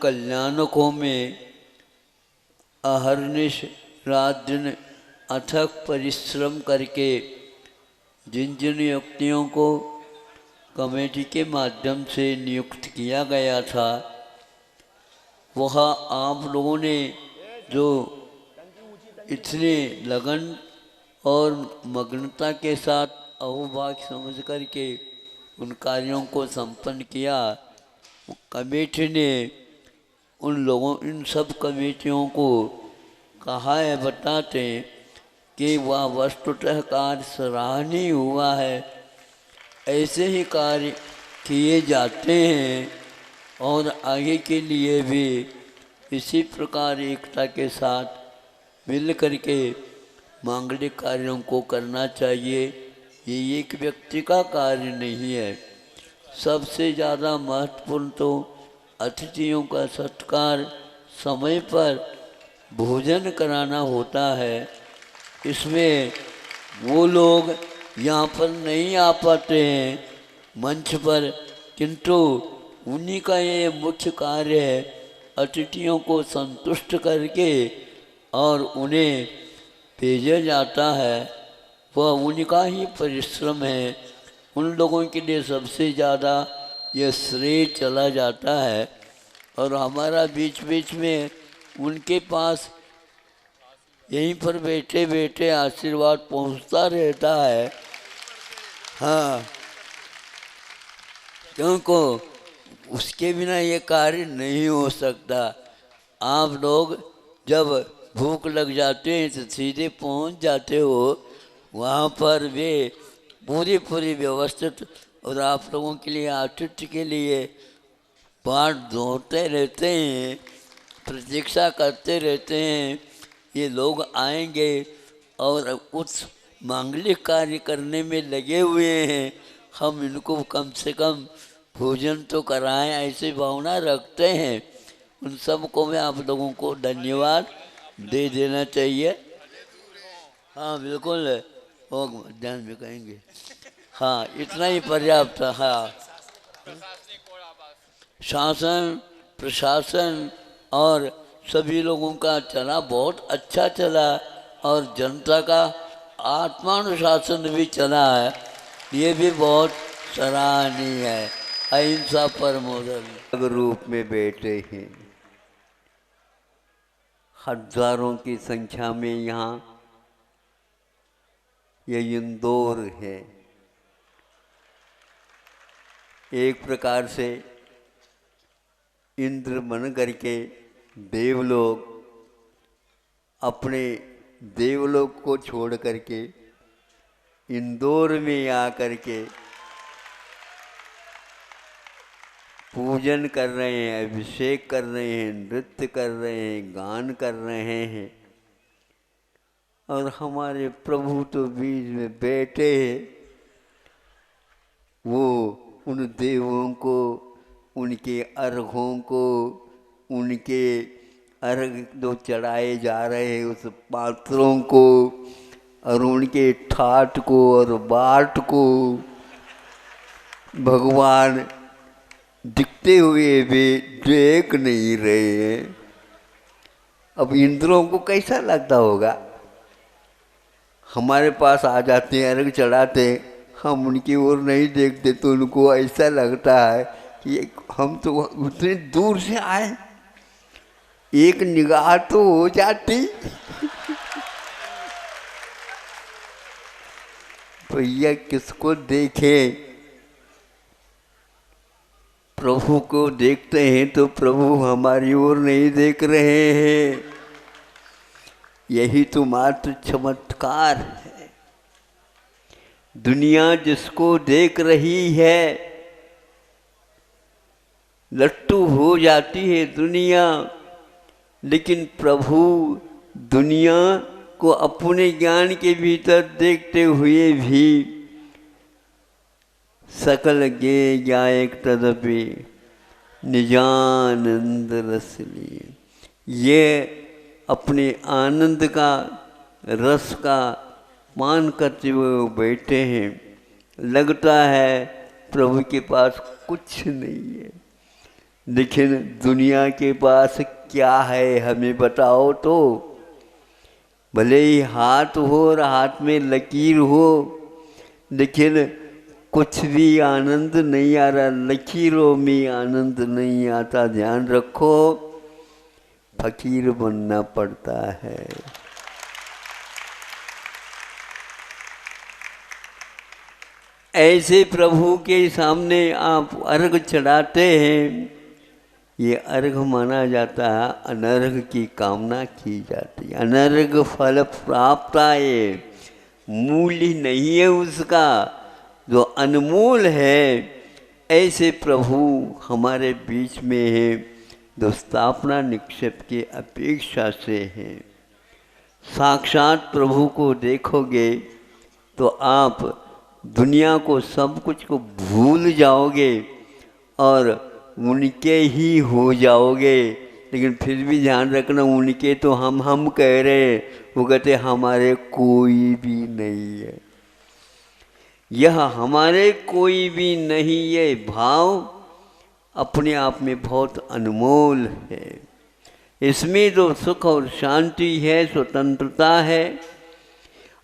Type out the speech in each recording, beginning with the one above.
कल्याणकों में अहर्निश रात दिन अथक परिश्रम करके जिन जिन व्यक्तियों को कमेटी के माध्यम से नियुक्त किया गया था, वह आप लोगों ने जो इतने लगन और मग्नता के साथ अहोभाग्य समझ करके उन कार्यों को संपन्न किया। कमेटी ने इन सब कमेटियों को कहा है, बताते हैं कि वह वस्तुतः कार्य सराहनीय हुआ है। ऐसे ही कार्य किए जाते हैं और आगे के लिए भी इसी प्रकार एकता के साथ मिल करके मांगलिक कार्यों को करना चाहिए। ये एक व्यक्ति का कार्य नहीं है। सबसे ज़्यादा महत्वपूर्ण तो अतिथियों का सत्कार, समय पर भोजन कराना होता है। इसमें वो लोग यहाँ पर नहीं आ पाते हैं मंच पर, किंतु उन्हीं का ये मुख्य कार्य है, अतिथियों को संतुष्ट करके और उन्हें भेजा जाता है। वह उनका ही परिश्रम है। उन लोगों के लिए सबसे ज़्यादा यह श्रेय चला जाता है और हमारा बीच बीच में उनके पास यहीं पर बैठे बैठे आशीर्वाद पहुंचता रहता है। हाँ, क्योंकि उसके बिना ये कार्य नहीं हो सकता। आप लोग जब भूख लग जाते हैं तो सीधे पहुंच जाते हो वहाँ पर, वे पूरी व्यवस्थित और आप लोगों के लिए आतिथ्य के लिए बाट जोड़ते रहते हैं, प्रतीक्षा करते रहते हैं। ये लोग आएंगे और उस मांगलिक कार्य करने में लगे हुए हैं, हम इनको कम से कम भोजन तो कराएं, ऐसी भावना रखते हैं। उन सब को मैं आप लोगों को धन्यवाद दे देना चाहिए। हाँ बिल्कुल, वो ध्यान में कहेंगे। हाँ, इतना ही पर्याप्त। हाँ, शासन प्रशासन और सभी लोगों का चला बहुत अच्छा चला और जनता का आत्मानुशासन भी चला है, ये भी बहुत सराहनीय है। अहिंसा परमो धर्म रूप में बैठे हैं, हजारों की संख्या में यहाँ ये इंदौर है। एक प्रकार से इंद्र बन करके देवलोक अपने देवलोक को छोड़ करके इंदौर में आकर के पूजन कर रहे हैं, अभिषेक कर रहे हैं, नृत्य कर रहे हैं, गान कर रहे हैं। और हमारे प्रभु तो बीच में बैठे हैं। वो उन देवों को, उनके अर्घों को, उनके अर्घ जो चढ़ाए जा रहे हैं उस पात्रों को और उनके ठाट को और बाट को भगवान दिखते हुए भी देख नहीं रहे हैं। अब इंद्रों को कैसा लगता होगा? हमारे पास आ जाते हैं, अर्घ चढ़ाते, हम उनकी ओर नहीं देखते तो उनको ऐसा लगता है कि हम तो उतने दूर से आए, एक निगाह तो हो जाती। भैया किसको देखें? प्रभु को देखते हैं तो प्रभु हमारी ओर नहीं देख रहे हैं। यही तो मात्र चमत्कार है। दुनिया जिसको देख रही है लट्टू हो जाती है दुनिया, लेकिन प्रभु दुनिया को अपने ज्ञान के भीतर देखते हुए भी सकल गे ज्ञायक तदपि निजानंद रस लिए, ये अपने आनंद का रस का पान करते हुए बैठे हैं। लगता है प्रभु के पास कुछ नहीं है, लेकिन दुनिया के पास क्या है हमें बताओ तो। भले ही हाथ हो और हाथ में लकीर हो, लेकिन कुछ भी आनंद नहीं आ रहा, लकीरों में आनंद नहीं आता। ध्यान रखो, फकीर बनना पड़ता है। ऐसे प्रभु के सामने आप अर्घ चढ़ाते हैं, ये अर्घ माना जाता है, अनर्घ की कामना की जाती है। अनर्घ फल प्राप्त आए, मूल्य नहीं है उसका, जो अनमोल है। ऐसे प्रभु हमारे बीच में है, जो स्थापना निक्षेप की अपेक्षा से है। साक्षात प्रभु को देखोगे तो आप दुनिया को, सब कुछ को भूल जाओगे और उनके ही हो जाओगे। लेकिन फिर भी ध्यान रखना, उनके तो हम कह रहे हैं, वो कहते हमारे कोई भी नहीं है। यह हमारे कोई भी नहीं, ये भाव अपने आप में बहुत अनमोल है। इसमें जो सुख और शांति है, स्वतंत्रता है,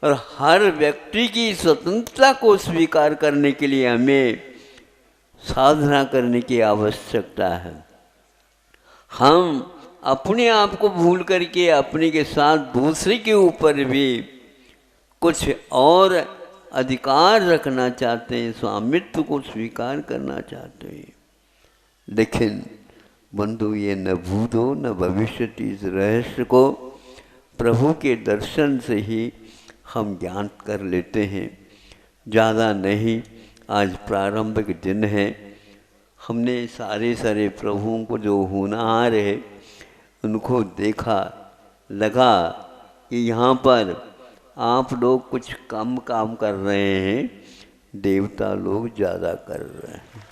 और हर व्यक्ति की स्वतंत्रता को स्वीकार करने के लिए हमें साधना करने की आवश्यकता है। हम अपने आप को भूल करके अपने के साथ दूसरे के ऊपर भी कुछ और अधिकार रखना चाहते हैं, स्वामित्व को स्वीकार करना चाहते हैं। लेकिन बंधु, ये न भूतो न भविष्यति, इस रहस्य को प्रभु के दर्शन से ही हम ज्ञान कर लेते हैं। ज़्यादा नहीं, आज प्रारंभिक दिन है। हमने सारे प्रभुओं को, जो होनहार है, उनको देखा, लगा कि यहाँ पर आप लोग कुछ कम काम कर रहे हैं, देवता लोग ज़्यादा कर रहे हैं।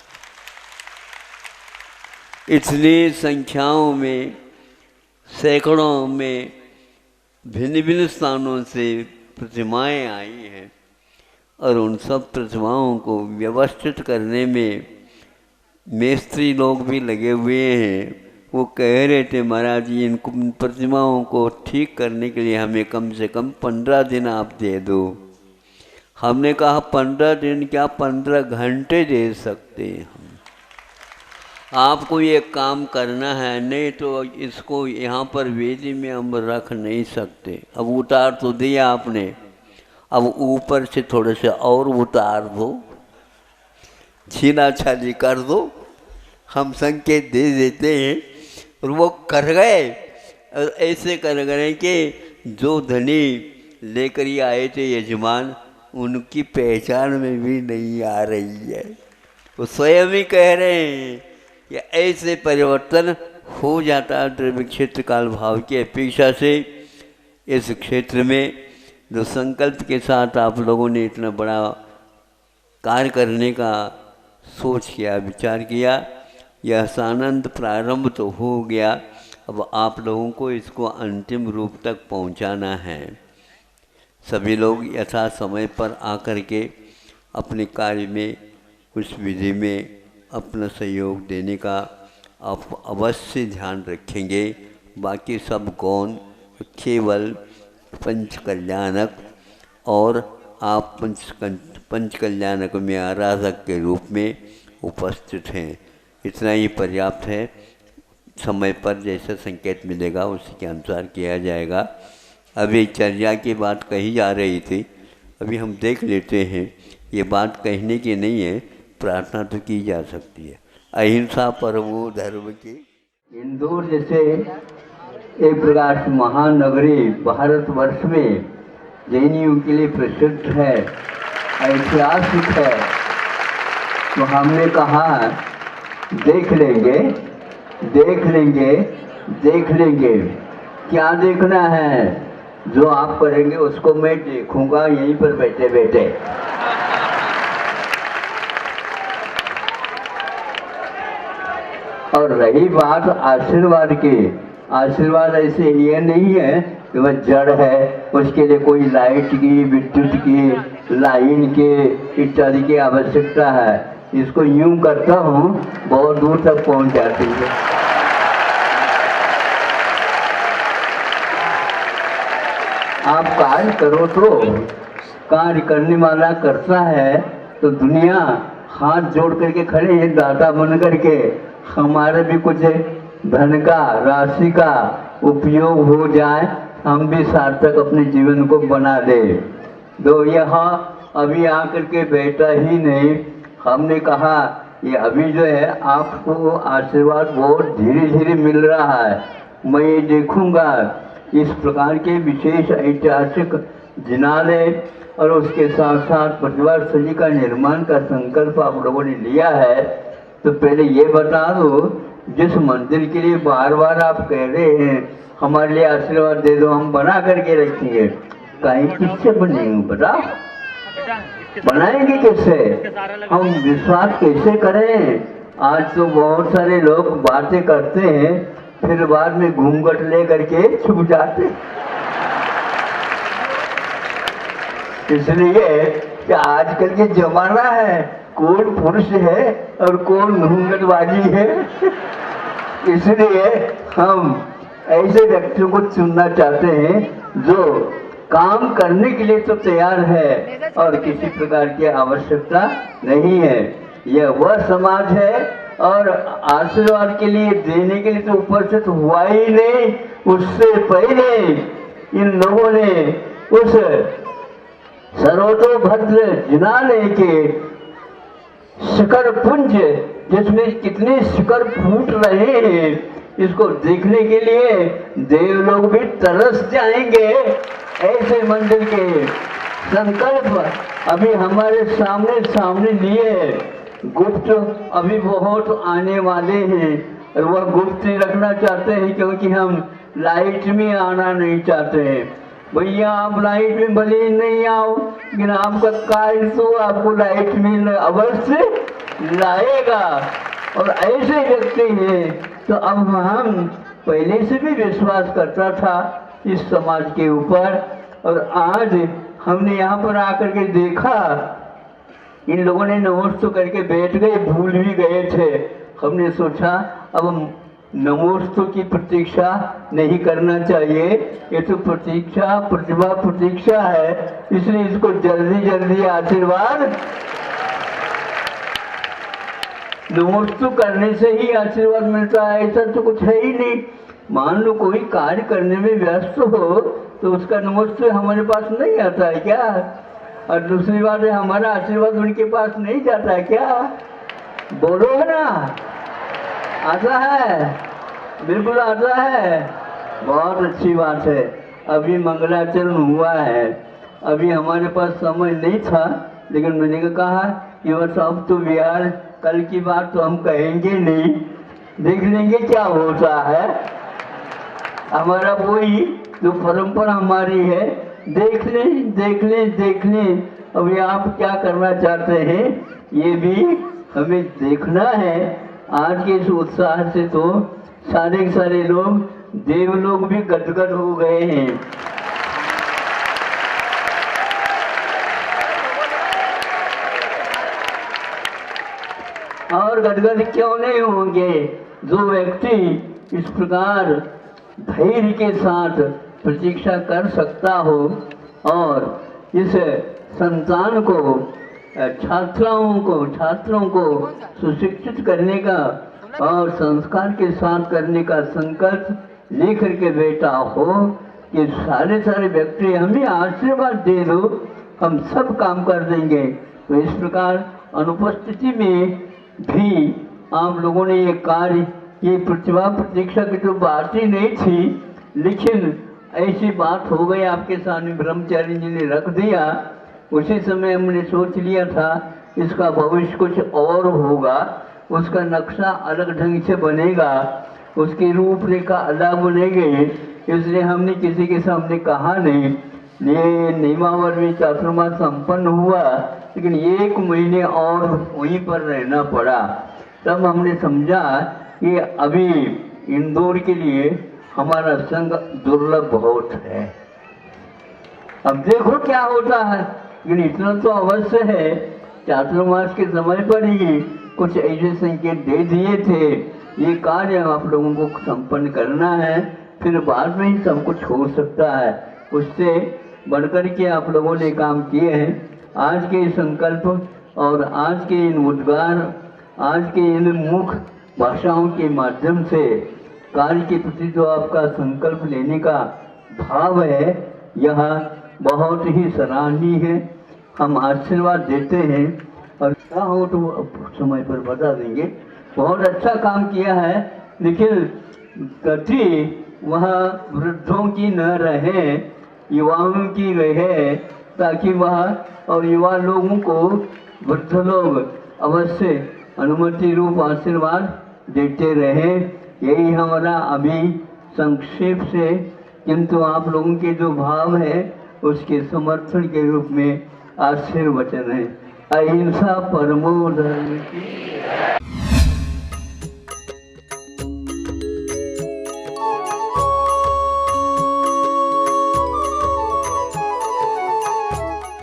इतनी संख्याओं में, सैकड़ों में भिन्न भिन्न स्थानों से प्रतिमाएं आई हैं, और उन सब प्रतिमाओं को व्यवस्थित करने में मिस्त्री लोग भी लगे हुए हैं। वो कह रहे थे, महाराज जी, इन प्रतिमाओं को ठीक करने के लिए हमें कम से कम 15 दिन आप दे दो। हमने कहा 15 दिन क्या, 15 घंटे दे सकते हैं हम। आपको ये काम करना है, नहीं तो इसको यहाँ पर वेदी में हम रख नहीं सकते। अब उतार तो दिया आपने, अब ऊपर से थोड़े से और उतार दो, छीना छाली कर दो, हम संकेत दे देते हैं। और वो कर गए, और ऐसे कर गए कि जो धनी लेकर ही आए थे यजमान, उनकी पहचान में भी नहीं आ रही है। वो स्वयं ही कह रहे हैं कि ऐसे परिवर्तन हो जाता है द्रव्य क्षेत्र काल भाव की अपेक्षा से। इस क्षेत्र में जो संकल्प के साथ आप लोगों ने इतना बड़ा कार्य करने का सोच किया, विचार किया, यह सानंद प्रारंभ तो हो गया। अब आप लोगों को इसको अंतिम रूप तक पहुंचाना है। सभी लोग यथा समय पर आकर के अपने कार्य में, उस विधि में अपना सहयोग देने का आप अवश्य ध्यान रखेंगे। बाकी सब गौण, केवल पंच कल्याणक, और आप पंच कल्याणक में आराधक के रूप में उपस्थित हैं, इतना ही पर्याप्त है। समय पर जैसा संकेत मिलेगा उसी के अनुसार किया जाएगा। अभी चर्या की बात कही जा रही थी, अभी हम देख लेते हैं। ये बात कहने की नहीं है, प्रार्थना तो की जा सकती है। अहिंसा परमो धर्म की। इंदौर जैसे एक प्रकार से महानगरी भारतवर्ष में जैनियों के लिए प्रसिद्ध है, ऐतिहासिक है। तो हमने कहा देख लेंगे, देख लेंगे, देख लेंगे। क्या देखना है? जो आप करेंगे उसको मैं देखूंगा यहीं पर बैठे बैठे। और रही बात आशीर्वाद की, आशीर्वाद ऐसे ये नहीं है कि वह जड़ है, उसके लिए कोई लाइट की, विद्युत की, लाइन के इत्यादि की आवश्यकता है। इसको यूं करता हूँ, बहुत दूर तक पहुँच जाती है। आप कार्य करो तो कार्य करने वाला करता है, तो दुनिया हाथ जोड़ करके खड़े हैं दाता बन करके, हमारे भी कुछ धन का राशि का उपयोग हो जाए, हम भी सार्थक अपने जीवन को बना दे। दो यहाँ अभी आकर के बैठा ही नहीं, हमने कहा ये अभी जो है आपको आशीर्वाद बहुत धीरे धीरे मिल रहा है। मैं ये देखूंगा इस प्रकार के विशेष ऐतिहासिक जिनालय और उसके साथ साथ प्रतिभा स्थली का निर्माण का संकल्प आप लोगों ने लिया है, तो पहले ये बता दो, जिस मंदिर के लिए बार बार आप कह रहे हैं हमारे लिए आशीर्वाद दे दो, हम बना करके रखेंगे, कहीं किससे बनेंगे बताओ? बनाएंगे किससे? हम विश्वास कैसे करें? आज तो बहुत सारे लोग बातें करते हैं, फिर बाद में घूंघट ले करके छुप जाते। इसलिए कि आजकल के जमाना है, कौन पुरुष है और कौन घूंघटबाजी है। इसलिए हम ऐसे व्यक्तियों को चुनना चाहते हैं जो काम करने के लिए तो तैयार है और किसी प्रकार की आवश्यकता नहीं है। यह वह समाज है और आशीर्वाद के लिए देने के लिए तो ऊपर से तो हुआ ही नहीं, उससे पहले इन लोगों ने उस सर्वतोभद्र जिनालय के शिखर पुंज, जिसमें कितने शिखर फूट रहे हैं, इसको देखने के लिए देवलोग भी तरस जाएंगे। ऐसे मंदिर के संकल्प अभी हमारे सामने सामने लिए, गुप्त अभी बहुत आने वाले हैं और वह गुप्त नहीं रखना चाहते हैं, क्योंकि हम लाइट में आना नहीं चाहते हैं। भैया आप लाइट में भले नहीं आओ, लेकिन आपका कार्य तो आपको लाइट में अवश्य लाएगा। और ऐसे व्यक्ति हैं, तो अब हम पहले से भी विश्वास करता था इस समाज के ऊपर, और आज हमने यहाँ पर आकर के देखा इन लोगों ने नमोस्तु करके बैठ गए, भूल भी गए थे। हमने सोचा अब नमोस्तु की प्रतीक्षा नहीं करना चाहिए, ये तो प्रतीक्षा प्रतिभा प्रतीक्षा है, इसलिए इसको जल्दी जल्दी आशीर्वाद, नमोस्तु करने से ही आशीर्वाद मिलता है, ऐसा तो कुछ है ही नहीं। मान लो कोई कार्य करने में व्यस्त हो तो उसका नमोस्तु हमारे पास नहीं आता है क्या? और दूसरी बात है, हमारा आशीर्वाद उनके पास नहीं जाता है क्या? बोलो ना, आता है, बिल्कुल आता है। बहुत अच्छी बात है। अभी मंगलाचरण हुआ है, अभी हमारे पास समय नहीं था, लेकिन मैंने कहा कि बस अब तो बिहार, कल की बात तो हम कहेंगे नहीं, देख लेंगे क्या होता है। हमारा वही जो परंपरा हमारी है, देख लें देख लें देख लें। अभी आप क्या करना चाहते हैं ये भी हमें देखना है। आज के इस उत्साह से तो सारे के सारे लोग, देवलोग भी गदगद हो गए हैं। और गदगद क्यों नहीं होंगे? जो व्यक्ति इस प्रकार धैर्य के साथ प्रतीक्षा कर सकता हो और इस संतान को, छात्रों को सुशिक्षित करने का और संस्कार के साथ करने का संकल्प लेकर के बैठा हो कि सारे व्यक्ति हमें आशीर्वाद दे दो, हम सब काम कर देंगे। तो इस प्रकार अनुपस्थिति में भी आप लोगों ने ये कार्य, ये प्रतिभा प्रतीक्षा की तो बात ही नहीं थी, लेकिन ऐसी बात हो गई आपके सामने, ब्रह्मचारी जी ने रख दिया। उसी समय हमने सोच लिया था इसका भविष्य कुछ और होगा, उसका नक्शा अलग ढंग से बनेगा, उसकी रूपरेखा अलग बनेगी, इसलिए हमने किसी के सामने कहा नहीं। ये नियमावली चातुर्मास संपन्न हुआ, लेकिन 1 महीने और वहीं पर रहना पड़ा। तब हमने समझा कि अभी इंदौर के लिए हमारा संग दुर्लभ बहुत है। अब देखो क्या होता है, लेकिन इतना तो अवश्य है चातुर्मास के समय पर ही कुछ ऐसे संकेत दे दिए थे, ये कार्य आप लोगों को संपन्न करना है, फिर बाद में ही सब कुछ हो सकता है। उससे बढ़कर के आप लोगों ने काम किए हैं। आज के संकल्प और आज के इन उद्गार, आज के इन मुख भाषाओं के माध्यम से कार्य के प्रति जो आपका संकल्प लेने का भाव है, यह बहुत ही सराहनीय है। हम आशीर्वाद देते हैं और क्या हो तो समय पर बता देंगे। बहुत अच्छा काम किया है, लेकिन गति वहाँ वृद्धों की न रहे, युवाओं की रहे, ताकि वह और युवा लोगों को वृद्ध लोग अवश्य अनुमति रूप आशीर्वाद देते रहे। यही हमारा अभी संक्षेप से, किंतु आप लोगों के जो भाव है उसके समर्थन के रूप में आशीर्वचन है। अहिंसा परमो धर्म की